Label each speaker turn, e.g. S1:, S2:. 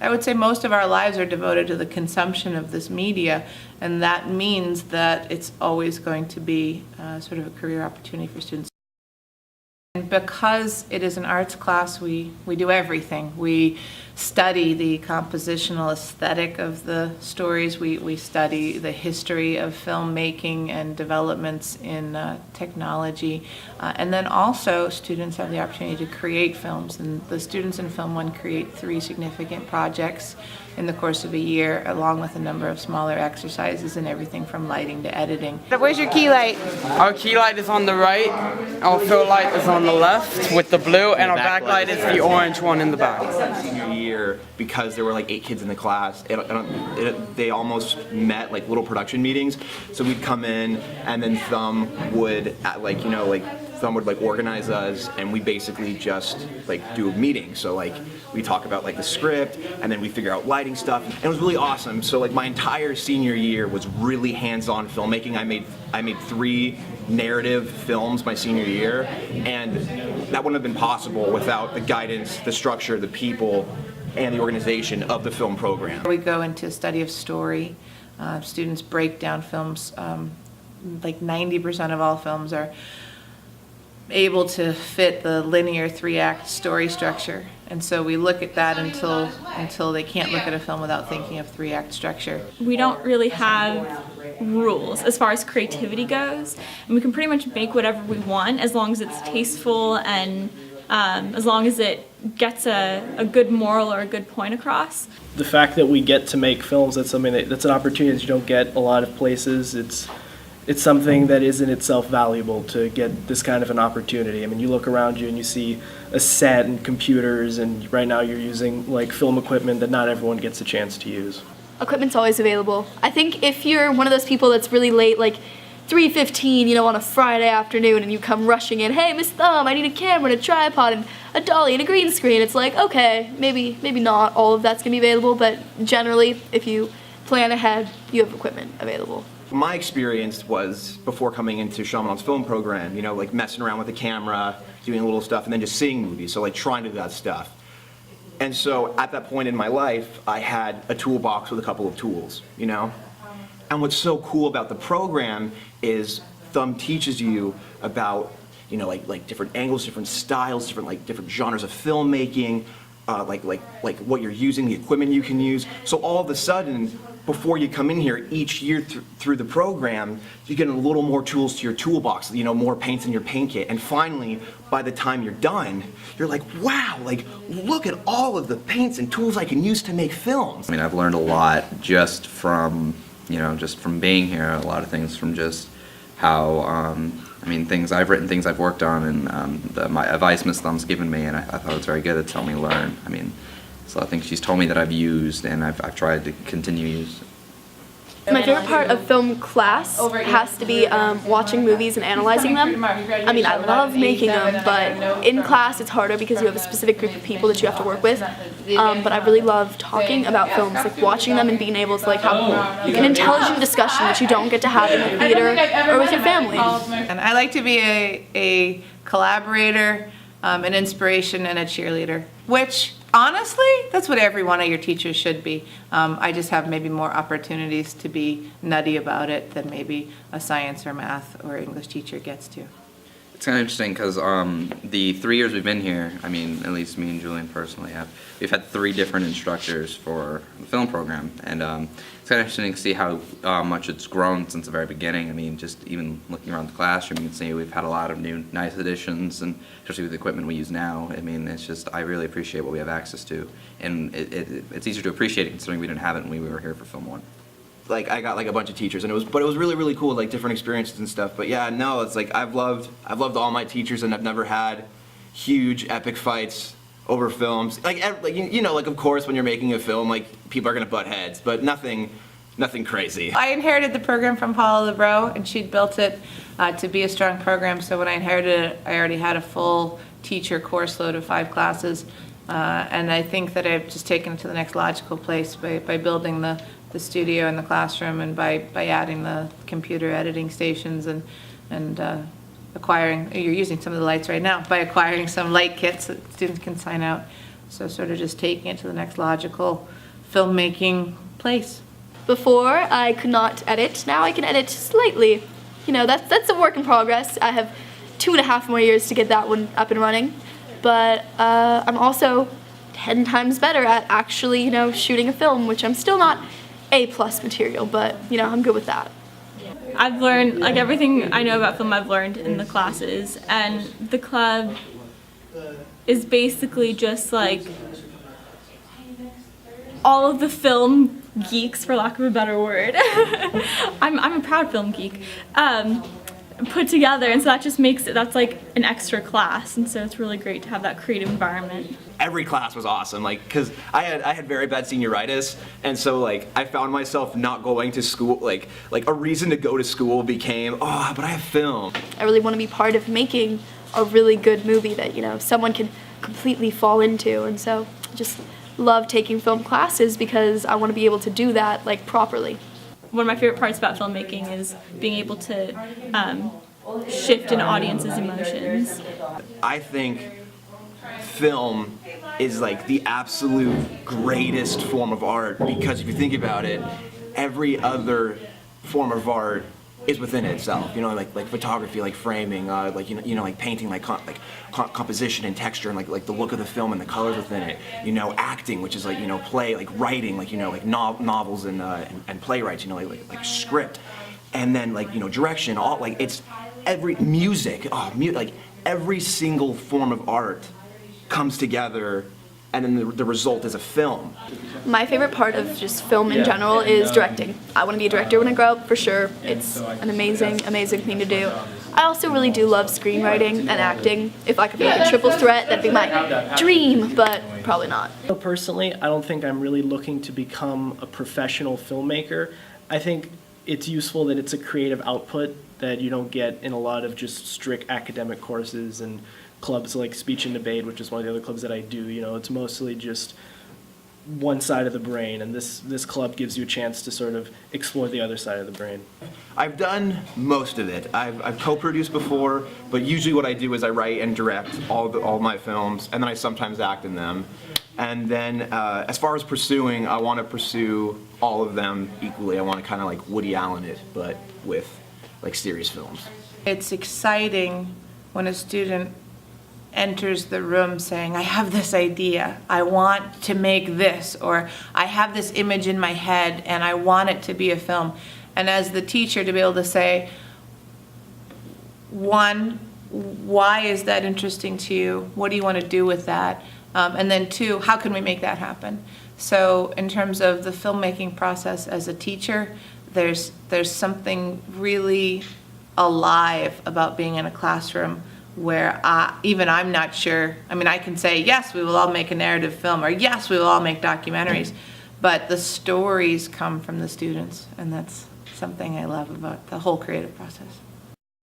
S1: I would say most of our lives are devoted to the consumption of this media, and that means that it's always going to be sort of a career opportunity for students. And because it is an arts class, we do everything. We study the compositional aesthetic of the stories. We study the history of filmmaking and developments in technology. And then also students have the opportunity to create films. And the students in Film 1 create 3 significant projects in the course of a year, along with a number of smaller exercises and everything from lighting to editing.
S2: Where's your key light?
S3: Our key light is on the right, our fill light is on the left with the blue, and our backlight is the orange one in the back.
S4: Senior year, because there were like 8 kids in the class, they almost met like little production meetings. So we'd come in, and then Thumb would, Thumb would like organize us, and we basically just like do a meeting. So like we talk about like the script, and then we figure out lighting stuff. And it was really awesome. So like my entire senior year was really hands-on filmmaking. I made 3 narrative films my senior year, and that wouldn't have been possible without the guidance, the structure, the people, and the organization of the film program.
S1: We go into a study of story. Students break down films. Like 90% of all films are able to fit the linear 3-act story structure, and so we look at that until they can't look at a film without thinking of 3-act structure.
S5: We don't really have rules as far as creativity goes, and we can pretty much make whatever we want as long as it's tasteful and as long as it gets a good moral or a good point across.
S6: The fact that we get to make films, that's something that's an opportunity that you don't get a lot of places. It's something that is in itself valuable to get this kind of an opportunity. I mean, you look around you and you see a set and computers, and right now you're using like film equipment that not everyone gets a chance to use.
S7: Equipment's always available. I think if you're one of those people that's really late, like 3:15, on a Friday afternoon, and you come rushing in, hey, Miss Thumb, I need a camera and a tripod and a dolly and a green screen, it's like, okay, maybe not all of that's gonna be available, but generally, if you plan ahead, you have equipment available.
S4: My experience was before coming into Chaminade's film program, like messing around with the camera, doing a little stuff, and then just seeing movies, so like trying to do that stuff. And so at that point in my life, I had a toolbox with a couple of tools, And what's so cool about the program is Thumb teaches you about, like different angles, different styles, different genres of filmmaking, like what you're using, the equipment you can use. So all of a sudden, before you come in here each year through the program, you get a little more tools to your toolbox, more paints in your paint kit. And finally, by the time you're done, you're like, wow, like look at all of the paints and tools I can use to make films.
S8: I mean, I've learned a lot just from, just from being here, a lot of things from just how, things I've written, things I've worked on, and my advice Miss Thumb's given me, and I thought it was very good. It's helped me learn. It's a lot of things she's told me that I've used, and I've tried to continue to use.
S7: My favorite part of film class has to be watching movies and analyzing them. I love making them, but in class it's harder because you have a specific group of people that you have to work with. But I really love talking about films, like watching them and being able to have an intelligent discussion that you don't get to have in the theater or with your family.
S1: And I like to be a collaborator, an inspiration, and a cheerleader, which honestly, that's what every one of your teachers should be. I just have maybe more opportunities to be nutty about it than maybe a science or math or English teacher gets to.
S8: It's kind of interesting because the 3 years we've been here, at least me and Julian personally we've had 3 different instructors for the film program, and it's kind of interesting to see how much it's grown since the very beginning. Just even looking around the classroom, you can see we've had a lot of new nice additions, and especially with the equipment we use now. It's just, I really appreciate what we have access to, and it's easier to appreciate it considering we didn't have it when we were here for Film 1.
S4: Like I got like a bunch of teachers, and it was really, really cool, like different experiences and stuff. But yeah, no, it's like I've loved all my teachers, and I've never had huge epic fights over films. Like of course when you're making a film, like people are gonna butt heads, but nothing crazy.
S1: I inherited the program from Paula LeBreau, and she'd built it to be a strong program. So when I inherited it, I already had a full teacher course load of 5 classes, and I think that I've just taken it to the next logical place by building the studio and the classroom, and by adding the computer editing stations, and acquiring, you're using some of the lights right now, by acquiring some light kits that students can sign out So sort of just taking it to the next logical filmmaking place.
S7: Before, I could not edit. Now I can edit slightly. You know, that's a work in progress. I have 2.5 more years to get that one up and running. But I'm also 10 times better at actually, you know, shooting a film, which I'm still not A+ material, but, you know, I'm good with that.
S5: I've learned, like, everything I know about film I've learned in the classes, and the club is basically just like all of the film geeks, for lack of a better word. I'm a proud film geek. Put together, and so that just makes it, that's like an extra class, and so it's really great to have that creative environment.
S4: Every class was awesome, like, because I had very bad senioritis, and so like I found myself not going to school, like a reason to go to school became, oh, but I have film.
S7: I really want to be part of making a really good movie that, you know, someone can completely fall into, and so I just love taking film classes because I want to be able to do that, like, properly.
S5: One of my favorite parts about filmmaking is being able to shift an audience's emotions.
S4: I think film is like the absolute greatest form of art, because if you think about it, every other form of art is within itself. You know, like photography, like framing, like you know, like painting, like composition and texture, and like the look of the film and the colors within it. You know, acting, which is like, you know, play, like writing, like, you know, like novels and playwrights. You know, like script, and then like, you know, direction. All like it's every music, like every single form of art comes together, and then the result is a film.
S7: My favorite part of just film in general is directing. I want to be a director when I grow up, for sure. It's an amazing, amazing thing to do. I also really do love screenwriting and acting. If I could make a triple threat, that'd be my dream, but probably not.
S6: Personally, I don't think I'm really looking to become a professional filmmaker. I think it's useful that it's a creative output that you don't get in a lot of just strict academic courses and clubs like speech and debate, which is one of the other clubs that I do. You know, it's mostly just one side of the brain, and this club gives you a chance to sort of explore the other side of the brain.
S4: I've done most of it. I've co-produced before, but usually what I do is I write and direct all my films, and then I sometimes act in them. And then as far as pursuing, I want to pursue all of them equally. I want to kind of like Woody Allen it, but with like serious films.
S1: It's exciting when a student enters the room saying, I have this idea, I want to make this, or I have this image in my head and I want it to be a film. And as the teacher, to be able to say, one, why is that interesting to you? What do you want to do with that? And then two, how can we make that happen? So in terms of the filmmaking process as a teacher, there's something really alive about being in a classroom where even I'm not sure. I mean, I can say, yes, we will all make a narrative film, or yes, we will all make documentaries, but the stories come from the students, and that's something I love about the whole creative process.